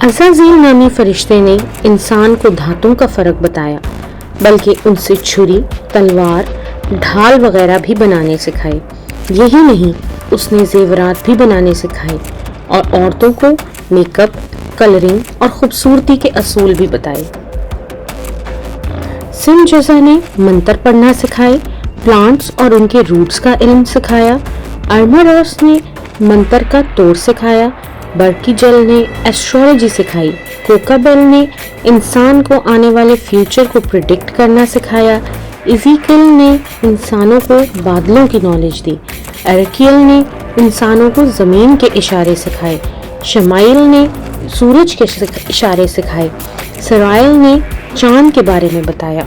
عزازیل نامی فرشتے نے انسان کو دھاتوں کا فرق بتایا، بلکہ ان سے چھری، تلوار، ڈھال وغیرہ بھی بنانے سکھائے۔ یہی نہیں، اس نے زیورات بھی بنانے سکھائے اور عورتوں کو میک اپ، کلرنگ اور خوبصورتی کے اصول بھی بتائے۔ سنجزا نے منتر پڑھنا سکھائے، پلانٹس اور ان کے روٹس کا علم سکھایا۔ ارماروس نے منتر کا توڑ سکھایا۔ برکی جل نے ایسٹرولوجی سکھائی۔ کوکابیل نے انسان کو آنے والے فیوچر کو پریڈکٹ کرنا سکھایا۔ ایزیکل نے انسانوں کو بادلوں کی نالج دی۔ ایرکیل نے انسانوں کو زمین کے اشارے سکھائے۔ شمائل نے سورج کے اشارے سکھائے۔ سرائل نے چاند کے بارے میں بتایا۔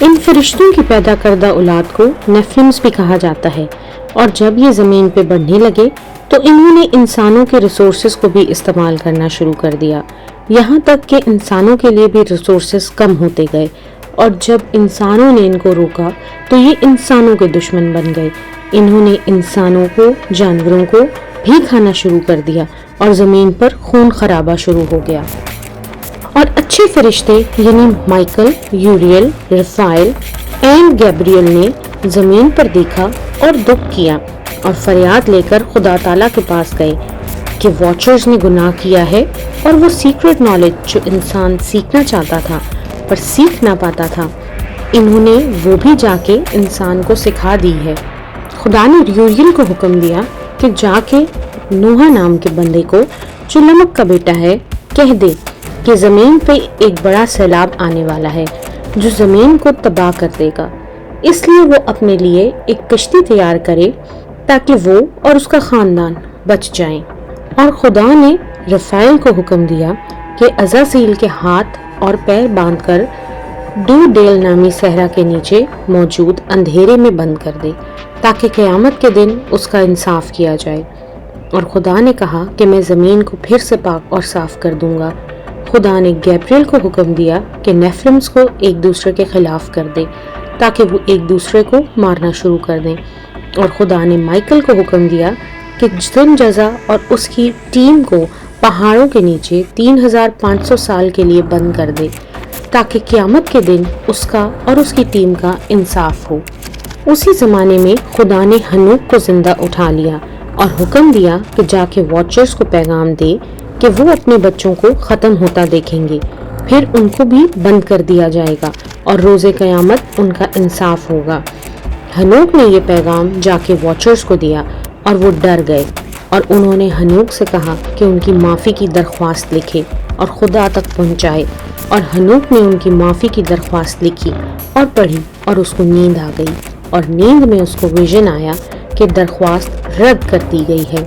ان فرشتوں کی پیدا کردہ اولاد کو نیفلمز بھی کہا جاتا ہے، اور جب یہ زمین پہ بڑھنے لگے تو انہوں نے انسانوں کے ریسورسز کو بھی استعمال کرنا شروع کر دیا، یہاں تک کہ انسانوں کے لیے بھی ریسورسز کم ہوتے گئے، اور جب انسانوں نے ان کو روکا تو یہ انسانوں کے دشمن بن گئے۔ انہوں نے انسانوں کو، جانوروں کو بھی کھانا شروع کر دیا، اور زمین پر خون خرابہ شروع ہو گیا۔ اور اچھے فرشتے یعنی مائیکل، یوریل، رفائل اینڈ گیبریل نے زمین پر دیکھا اور دکھ کیا اور فریاد لے کر خدا تعالیٰ کے پاس گئے کہ واچرز نے گناہ کیا ہے، اور وہ سیکرٹ نالج جو انسان سیکھنا چاہتا تھا پر سیکھ نہ پاتا تھا، انہوں نے وہ بھی جا کے انسان کو سکھا دی ہے۔ خدا نے یوریل کو حکم دیا کہ جا کے نوح نام کے بندے کو، جو لمک کا بیٹا ہے، کہہ دے کہ زمین پہ ایک بڑا سیلاب آنے والا ہے جو زمین کو تباہ کر دے گا، اس لیے وہ اپنے لیے ایک کشتی تیار کرے تاکہ وہ اور اس کا خاندان بچ جائیں۔ اور خدا نے رفائل کو حکم دیا کہ عزازیل کے ہاتھ اور پیر باندھ کر ڈو ڈیل نامی صحرا کے نیچے موجود اندھیرے میں بند کر دے تاکہ قیامت کے دن اس کا انصاف کیا جائے۔ اور خدا نے کہا کہ میں زمین کو پھر سے پاک اور صاف کر دوں گا۔ خدا نے گیبریل کو حکم دیا کہ نیفلمز کو ایک دوسرے کے خلاف کر دے تاکہ وہ ایک دوسرے کو مارنا شروع کر دیں، اور خدا نے مائیکل کو حکم دیا کہ سنجزا اور اس کی ٹیم کو پہاڑوں کے نیچے 3500 سال کے لیے بند کر دے تاکہ قیامت کے دن اس کا اور اس کی ٹیم کا انصاف ہو۔ اسی زمانے میں خدا نے ہنوک کو زندہ اٹھا لیا اور حکم دیا کہ جا کے واچرز کو پیغام دے کہ وہ اپنے بچوں کو ختم ہوتا دیکھیں گے، پھر ان کو بھی بند کر دیا جائے گا اور روز قیامت ان کا انصاف ہوگا۔ ہنوک نے یہ پیغام جا کے واچرز کو دیا اور وہ ڈر گئے، اور انہوں نے ہنوک سے کہا کہ ان کی معافی کی درخواست لکھے اور خدا تک پہنچائے، اور ہنوک نے ان کی معافی کی درخواست لکھی اور پڑھی، اور اس کو نیند آ گئی، اور نیند میں اس کو ویژن آیا کہ درخواست رد کر دی گئی ہے۔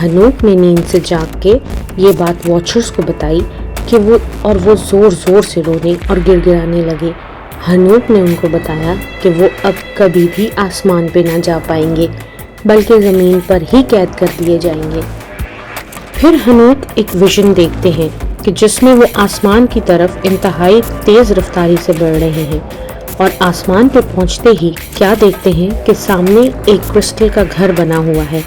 ہنوک نے نیند سے جاگ کے یہ بات واچرز کو بتائی کہ وہ زور زور سے رونے اور گڑ گڑانے لگے۔ ہنوک نے ان کو بتایا کہ وہ اب کبھی بھی آسمان پہ نہ جا پائیں گے بلکہ زمین پر ہی قید کر دیے جائیں گے۔ پھر ہنوک ایک ویژن دیکھتے ہیں کہ جس میں وہ آسمان کی طرف انتہائی تیز رفتاری سے بڑھ رہے ہیں، اور آسمان پہ پہنچتے ہی کیا دیکھتے ہیں کہ سامنے ایک کرسٹل کا گھر بنا ہوا ہے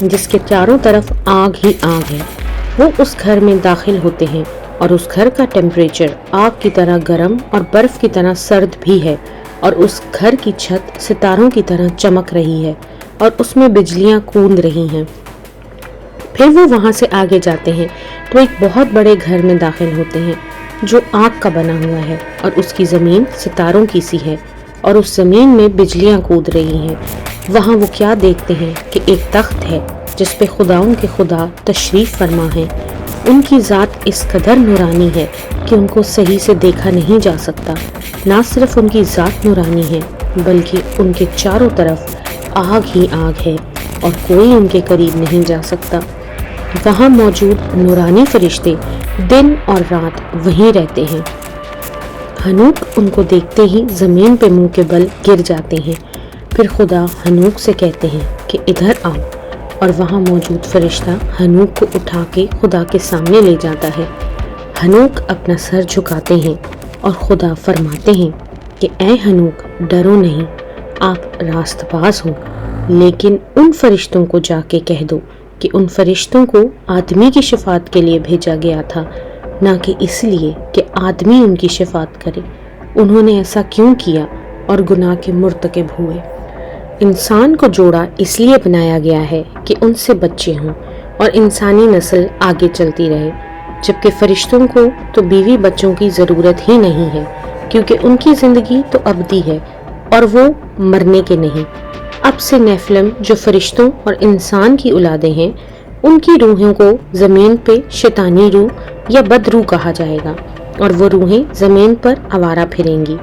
جس کے چاروں طرف آگ ہی آگ ہے۔ وہ اس گھر میں داخل ہوتے ہیں اور اس گھر کا ٹیمپریچر آگ کی طرح گرم اور برف کی طرح سرد بھی ہے، اور اس گھر کی چھت ستاروں کی طرح چمک رہی ہے اور اس میں بجلیاں کوند رہی ہیں۔ پھر وہ وہاں سے آگے جاتے ہیں تو ایک بہت بڑے گھر میں داخل ہوتے ہیں جو آگ کا بنا ہوا ہے، اور اس کی زمین ستاروں کی سی ہے، اور اس زمین میں بجلیاں کود رہی ہیں۔ وہاں وہ کیا دیکھتے ہیں کہ ایک تخت ہے جس پہ خداؤں کے خدا تشریف فرما ہے۔ ان کی ذات اس قدر نورانی ہے کہ ان کو صحیح سے دیکھا نہیں جا سکتا۔ نہ صرف ان کی ذات نورانی ہے بلکہ ان کے چاروں طرف آگ ہی آگ ہے اور کوئی ان کے قریب نہیں جا سکتا۔ وہاں موجود نورانی فرشتے دن اور رات وہیں رہتے ہیں۔ ہنوک ان کو دیکھتے ہی زمین پہ منہ کے بل گر جاتے ہیں۔ پھر خدا ہنوک سے کہتے ہیں کہ ادھر آؤ، اور وہاں موجود فرشتہ ہنوک کو اٹھا کے خدا کے سامنے لے جاتا ہے۔ ہنوک اپنا سر جھکاتے ہیں اور خدا فرماتے ہیں کہ اے ہنوک، ڈرو نہیں، آپ راست باز ہو، لیکن ان فرشتوں کو جا کے کہہ دو کہ ان فرشتوں کو آدمی کی شفاعت کے لیے بھیجا گیا تھا، نہ کہ اس لیے کہ آدمی ان کی شفاعت کرے۔ انہوں نے ایسا کیوں کیا اور گناہ کے مرتکب ہوئے؟ انسان کو جوڑا اس لیے بنایا گیا ہے کہ ان سے بچے ہوں اور انسانی نسل آگے چلتی رہے، جبکہ فرشتوں کو تو بیوی بچوں کی ضرورت ہی نہیں ہے، کیونکہ ان کی زندگی تو ابدی ہے اور وہ مرنے کے نہیں۔ اب سے نیفلم جو فرشتوں اور انسان کی اولادیں ہیں، ان کی روحوں کو زمین پہ شیطانی روح یا بد روح کہا جائے گا، اور وہ روحیں زمین پر آوارہ پھریں گی،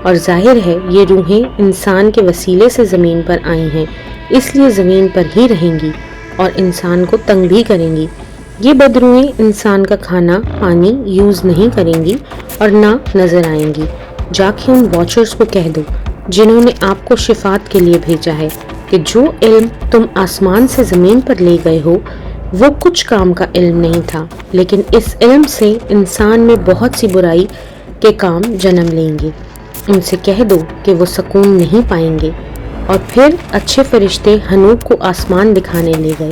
اور ظاہر ہے یہ روحیں انسان کے وسیلے سے زمین پر آئی ہیں، اس لیے زمین پر ہی رہیں گی اور انسان کو تنگ بھی کریں گی۔ یہ بد روحیں انسان کا کھانا پانی یوز نہیں کریں گی اور نہ نظر آئیں گی۔ جا کے ان واچرز کو کہہ دو جنہوں نے آپ کو شفاعت کے لیے بھیجا ہے کہ جو علم تم آسمان سے زمین پر لے گئے ہو وہ کچھ کام کا علم نہیں تھا، لیکن اس علم سے انسان میں بہت سی برائی کے کام جنم لیں گے۔ ان سے کہہ دو کہ وہ سکون نہیں پائیں گے۔ اور پھر اچھے فرشتے ہنوک کو آسمان دکھانے لے گئے۔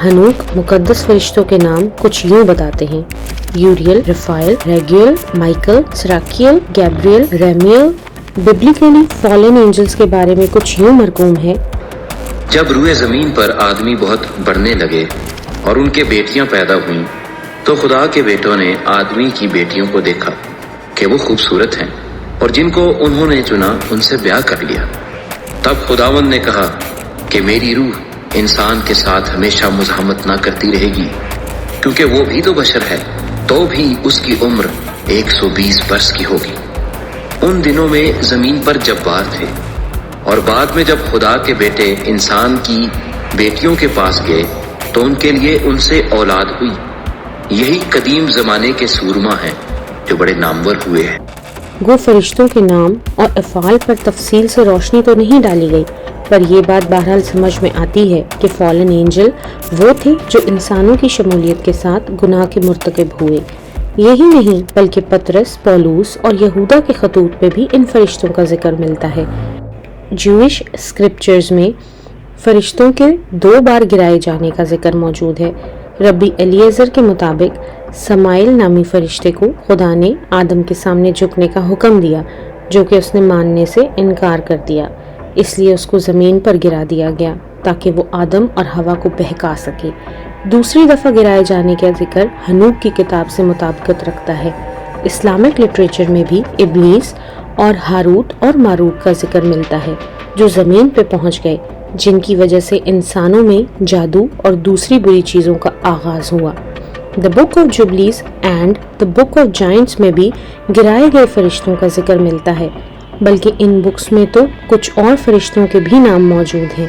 ہنوک مقدس فرشتوں کے نام کچھ یوں بتاتے ہیں: یوریل، رفائل، ریگیل، مائیکل، سراکیل، گیبریل، ریمیل۔ ببلیکلی فالن اینجلز کے بارے میں کچھ یوں مرقوم ہے: جب روئے زمین پر آدمی بہت بڑھنے لگے اور ان کے بیٹیاں پیدا ہوئیں، تو خدا کے بیٹوں نے آدمی کی بیٹیوں کو دیکھا کہ وہ خوبصورت ہیں، اور جن کو انہوں نے چنا ان سے بیاہ کر لیا۔ تب خداوند نے کہا کہ میری روح انسان کے ساتھ ہمیشہ مزاحمت نہ کرتی رہے گی، کیونکہ وہ بھی تو بشر ہے، تو بھی اس کی عمر 120 برس کی ہوگی۔ ان دنوں میں زمین پر جبار تھے، اور بعد میں جب خدا کے بیٹے انسان کی بیٹیوں کے پاس گئے تو ان کے لیے ان سے اولاد ہوئی۔ یہی قدیم زمانے کے سورما ہیں جو بڑے نامور ہوئے ہیں۔ گو فرشتوں کے نام اور افعال پر تفصیل سے روشنی تو نہیں ڈالی گئی، پر یہ بات بہرحال سمجھ میں آتی ہے کہ فالن اینجل وہ تھے جو انسانوں کی شمولیت کے ساتھ گناہ کے مرتکب ہوئے۔ یہی نہیں بلکہ پطرس، پولوس اور یہودا کے خطوط پہ بھی ان فرشتوں کا ذکر ملتا ہے۔ جوئش اسکرپچرز میں فرشتوں کے 2 بار گرائے جانے کا ذکر موجود ہے۔ ربی الیعزر کے مطابق سمائیل نامی فرشتے کو خدا نے آدم کے سامنے جھکنے کا حکم دیا، جو کہ اس نے ماننے سے انکار کر دیا، اس لیے اس کو زمین پر گرا دیا گیا تاکہ وہ آدم اور ہوا کو بہکا سکے۔ دوسری دفعہ گرائے جانے کا ذکر ہنوک کی کتاب سے مطابقت رکھتا ہے۔ اسلامک لٹریچر میں بھی ابلیس اور ہاروت اور ماروت کا ذکر ملتا ہے، جو زمین پہ پہنچ گئے، جن کی وجہ سے انسانوں میں جادو اور دوسری بری چیزوں کا آغاز ہوا۔ The book of Jubilees and the book of Giants میں بھی گرائے گئے فرشتوں کا ذکر ملتا ہے، بلکہ ان بکس میں تو کچھ اور فرشتوں کے بھی نام موجود ہیں۔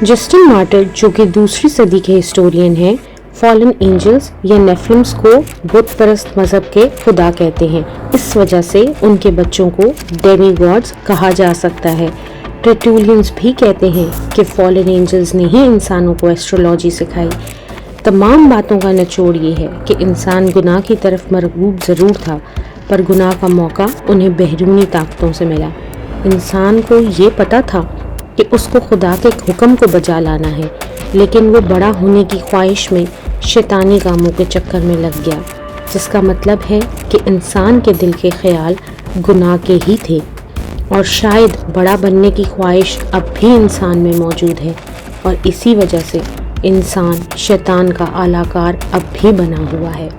جسٹن مارٹر، جو کہ دوسری صدی کے ہسٹورین ہیں، فالن اینجلز یا نیفلمز کو بت پرست مذہب کے خدا کہتے ہیں۔ اس وجہ سے ان کے بچوں کو ڈیمی گاڈز کہا جا سکتا ہے۔ ٹرٹولینز بھی کہتے ہیں کہ فالن اینجلز نے ہی انسانوں کو ایسٹرولوجی سکھائی۔ تمام باتوں کا نچوڑ یہ ہے کہ انسان گناہ کی طرف مرغوب ضرور تھا، پر گناہ کا موقع انہیں بیرونی طاقتوں سے ملا۔ انسان کو یہ پتا تھا کہ اس کو خدا کے حکم کو بجا لانا ہے، لیکن وہ بڑا ہونے کی خواہش میں شیطانی کاموں کے چکر میں لگ گیا، جس کا مطلب ہے کہ انسان کے دل کے خیال گناہ کے ہی تھے، اور شاید بڑا بننے کی خواہش اب بھی انسان میں موجود ہے، اور اسی وجہ سے انسان شیطان کا اعلیٰ کار اب بھی بنا ہوا ہے۔